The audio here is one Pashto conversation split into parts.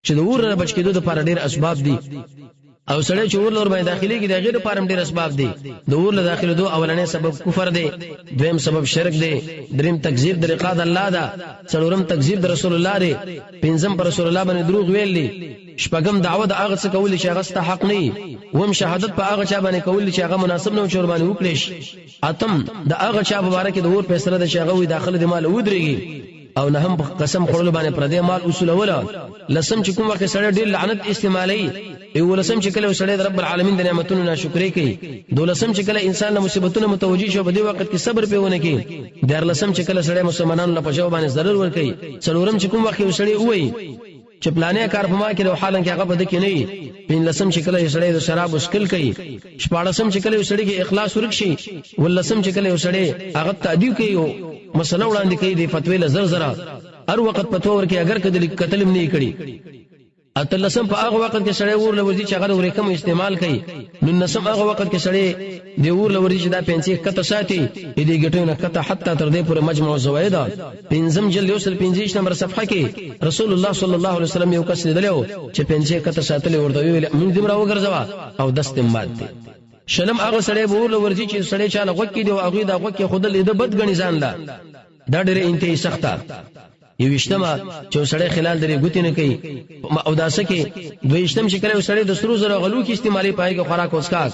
چې د اور نه بچ کېدو لپاره ډېر اسباب دي او سړی چې اور لور باندې داخلي کې د غیر لپاره ډېر اسباب دي د اور له داخله دوه اولنې سبب کفر دی دویم سبب شرک دی دریم تکذیب د لقاء الله ده څلورم تکذیب د رسول الله دی پنځم پر رسول الله باندې دروغ ویل دي شپږم دعوه د هغه څه کول چې هغه ست حق نه وم شهادت په هغه چا باندې کول چې هغه مناسب نه چور باندې وکړي اتم د هغه چا مبارک د اور فیصله د شغه وي داخله د مال ودرېږي او نه هم قسم خورل باندې پر دې مال اصول ولا لسم چې کوم وخت سره ډېر لعنت استعمالي ولسم چې کله سره رب العالمین د نعمتونو ناشکری کوي دولسم چې کله انسان له مصیبتونو متوجي شو په دې وخت کې صبر پیونه کوي دارلسم چې کله سره مسلمانانو په جواب باندې ضرر ور کوي څلورم چې کوم وخت سره وای چې پلانې کار په ما کې له حالن کې هغه بده کې نه پین لسم چې کله سره د شراب اسکل کوي شپاړسم چې کله سره کې اخلاص ورکشي ولسم چې کله سره هغه تعدیو کوي مسله وړاندې کوي د فتوی له زرزره هر وخت پتو ورکه اگر کدل قتل نه کړي اتلسم په هغه وخت کې سړی ور لوري چې هغه ورکم استعمال کوي نو نسم هغه وخت کې سړی دی ور لوري چې دا پنځه کته ساتي دې ګټونه کته حتی تر دې پورې مجموع زوید پنځم جلد یوسل 25 نمبر صفحه کې رسول الله صلی الله علیه وسلم یو کس لیدلو چې پنځه کته ساتلې ورته ویل موږ دې راو ګرځوا او دست مات دي شلم هغه سړی ور لوري چې سړی چاله غوږ کې دی او هغه دا غوږ کې خودل دې بد غني ځان لا دا ډېر انتهایی سخته یو اجتماع چې سړی خلال درې ګوتې نه کوي او داسه کې دویشتم چې کله سړی د سرو زرو غلو کې استعمالي پای کې خوراک اوسکاک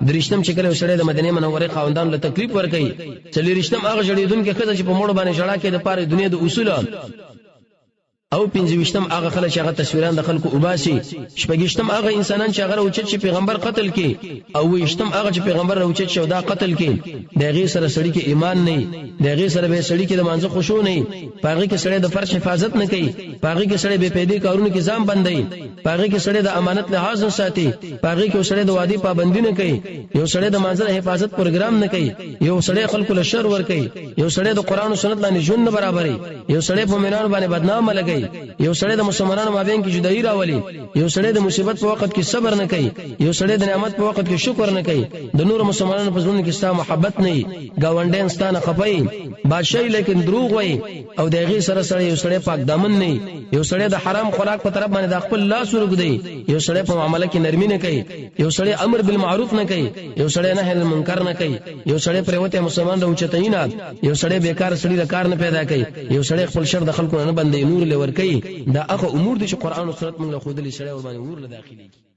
درشتم چې کله سړی د مدینه منوره خاوندان له تکلیف ور کوي څلورشتم هغه جړیدونکو خزه چې په موړ باندې جړا کې د پاره دنیا د اصول او پنځوشتم هغه خلک چې هغه تصویران د خلکو وباسي شپږشتم هغه انسانان چې هغه اوچت چې پیغمبر قتل کې او وشتم هغه چې پیغمبر اوچت شو دا قتل کې دغه سره سړی کې ایمان نه دغه سره به سړی کې د مانځه خشوع نه پاغه کې سړی د فرش حفاظت نه کوي پاغه کې سړی به پیدا کارونه کې ځام بندي پاغه کې سړی د امانت لحاظ نه ساتي پاغه کې سړی د وادي پابندي نه کوي یو سړی د مانځه حفاظت پروګرام نه کوي یو سړی خلکو له شر ور کوي یو سړی د قران او سنت باندې ژوند نه برابري یو سړی په مینانو باندې بدنام لګي یو سړی د مسلمانانو مابین کې جدایي راولي یو سړی د مصیبت په وخت کې صبر نه کوي یو سړی د نعمت په وخت کې شکر نه کوي د نور مسلمانانو په ژوند کې ستا محبت نه گاونډین ستانه خپي بادشاہي لیکن دروغ وای او دغه سره سره یو سړی پاک دامن نه یو سړی د حرام خوراک په طرف باندې د خپل لاس ورګدي یو سړی په معاملې کې نرمي نه کوي یو سړی امر بالمعروف نه کوي یو سړی نهي عن المنکر نه کوي یو سړی پر وته مسلمان راوچتاینا یو سړی بیکار سړی د کار نه پیدا کوي یو سړی خپل شر د خلکو نه بندي نور لور کوي دا هغه امور دي چې قران او سنت موږ له خودلی سره ور باندې ور له داخلي